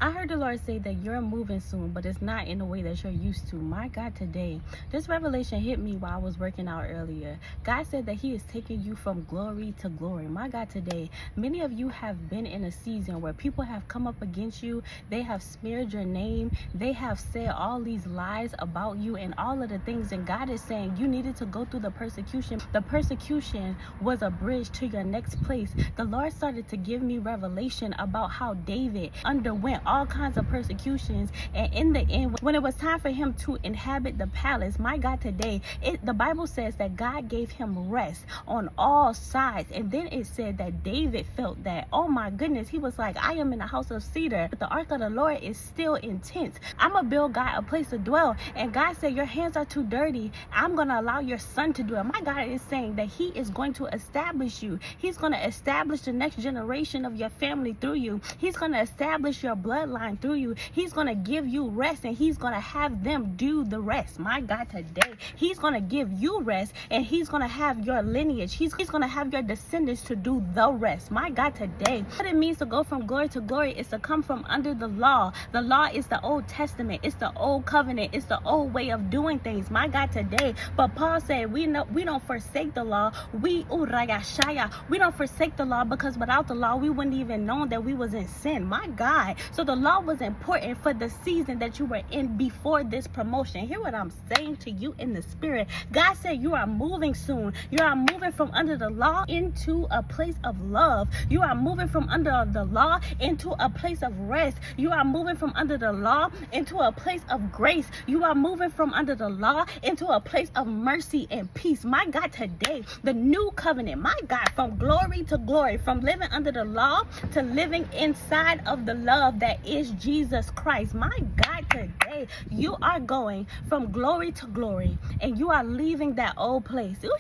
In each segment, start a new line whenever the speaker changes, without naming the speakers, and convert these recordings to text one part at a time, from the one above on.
I heard the Lord say that you're moving soon, but it's not in the way that you're used to. My God, today, this revelation hit me while I was working out earlier. God said that he is taking you from glory to glory. My God, today, many of you have been in a season where people have come up against you. They have smeared your name. They have said all these lies about you and all of the things. And God is saying you needed to go through the persecution. The persecution was a bridge to your next place. The Lord started to give me revelation about how David underwent all kinds of persecutions, and in the end, when it was time for him to inhabit the palace, my God, today, the Bible says that God gave him rest on all sides. And then it said that David felt that, oh my goodness, he was like, I am in a house of cedar, but the ark of the Lord is still in tents. I'm gonna build God a place to dwell. And God said, your hands are too dirty. I'm gonna allow your son to dwell. My God is saying that he is going to establish you. He's going to establish the next generation of your family through you. He's going to establish your bloodline through you. He's going to give you rest, and he's going to have them do the rest. My God, today, he's going to give you rest, and he's going to have your lineage. He's going to have your descendants to do the rest. My God, today, what it means to go from glory to glory is to come from under the law. The law is the Old Testament. It's the old covenant. It's the old way of doing things. My God, today. But Paul said we don't forsake the law. We don't forsake the law, because without the law, we wouldn't even know that we was in sin. My God. So the law was important for the season that you were in before this promotion. Hear what I'm saying to you in the spirit. God said you are moving soon. You are moving from under the law into a place of love. You are moving from under the law into a place of rest. You are moving from under the law into a place of grace. You are moving from under the law into a place of mercy and peace. My God, today, the new covenant, my God, from glory to glory, from living under the law to living inside of the love that is Jesus Christ. My God, today, you are going from glory to glory, and you are leaving that old place with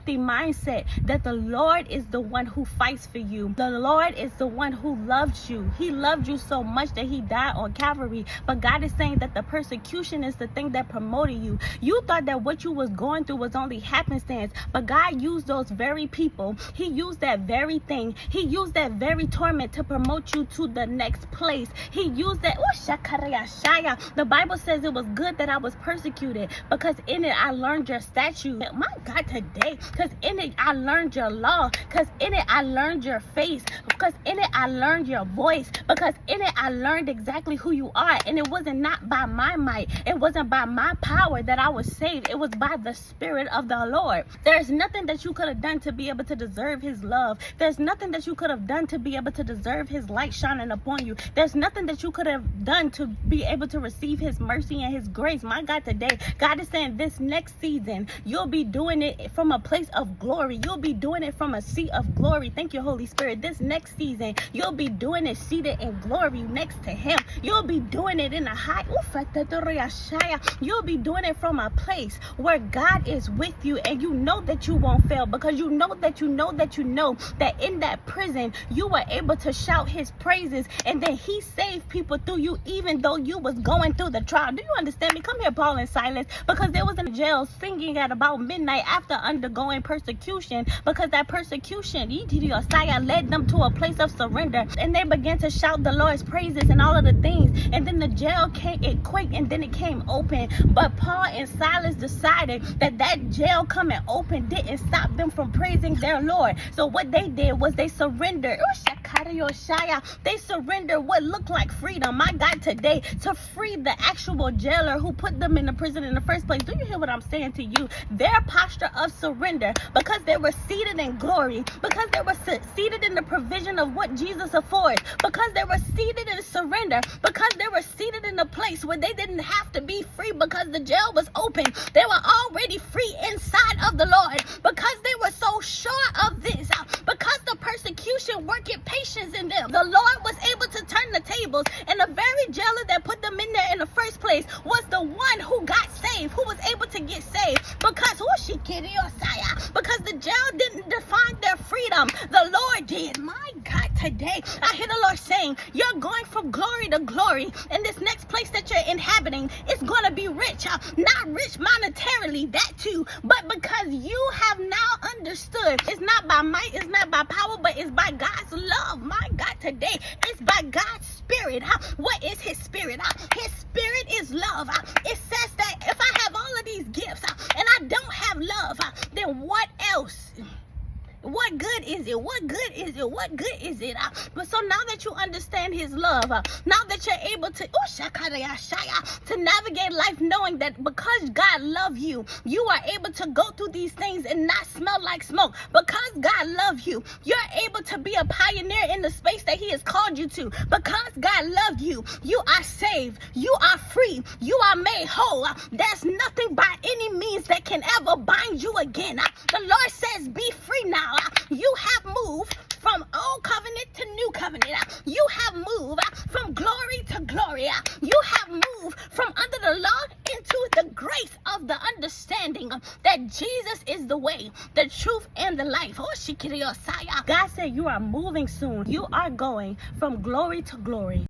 the mindset that the Lord is the one who fights for you. The Lord is the one who loves you. He loved you so much that he died on Calvary. But God is saying that the persecution is the thing that promoted you. You thought that what you was going through was only happenstance, but God used those very people. He used that very thing. He used that very torment to promote you to the next place. He used that. The Bible says it was good that I was persecuted, because in it I learned your statutes. My God, today, because in it I learned your law, because in it I learned your face, because in it I learned your voice, because in it I learned exactly who you are. And it wasn't not by my might, it wasn't by my power that I was saved. It was by the Spirit of the Lord. There's nothing that you could have done to be able to deserve his love. There's nothing that you could have done to be able to deserve his light shining upon you. There's nothing that you could have done to be able to receive his mercy and his grace. My God, today, God is saying this next season, you'll be doing it from a place of glory. You'll be doing it from a seat of glory. Thank you, Holy Spirit. This next season, you'll be doing it seated in glory next to him. You'll be doing it in a high. You'll be doing it from a place where God is with you, and you know that you won't fail, because you know that in that prison you were able to shout his praises, and then he saved people through you, even though you was going through the trial. Do you understand me? Come here, Paul and Silas, because they was in jail singing at about midnight after undergoing persecution, because that persecution led them to a place of surrender, and they began to shout the Lord's praises and all of the things. And then the jail it quaked, and then it came open. But Paul and Silas decided that jail coming open didn't stop them from praising their Lord. So what they did was they surrendered. They surrendered what looked like freedom, my God, today, to free the actual jailer who put them in the prison in the first place. Do you hear what I'm saying to you? Their posture of surrender, because they were seated in glory, because they were seated in the provision of what Jesus affords, because they were seated in surrender, because they were seated in a place where they didn't have to be free because the jail was open. They were already free inside of the Lord, because they were so sure of this, because the persecution worked patience in them. The Lord was able to turn the tables, and the very jailer that put them in there in the first place was the one who got saved, who was able to get saved, because the jail didn't define their freedom. The Lord did. My God, today I hear the Lord saying you're going from glory to glory, and this next place that you're inhabiting is going to be rich. Not rich monetarily, that too, but because you have now understood it's not by might, it's not by power, but it's by God's love. My God, today it's by God's spirit. What is his spirit? His spirit is love. It says that if I have all of these gifts and I don't have love, then what else? What good is it? What good is it? What good is it? But so now that you understand his love, now that you're able to navigate life knowing that because God loves you, you are able to go through these things and not smell like smoke. Because God loves you, you're able to be a pioneer in the space that he has called you to. Because God loved you, you are saved. You are free. You are made whole. There's nothing by any means that can ever bind you again. The Lord says, be free now. You have moved from old covenant to new covenant. You have moved from glory to glory. You have moved from under the law into the grace of the understanding that Jesus is the way, the truth, and the life. God said you are moving soon. You are going from glory to glory.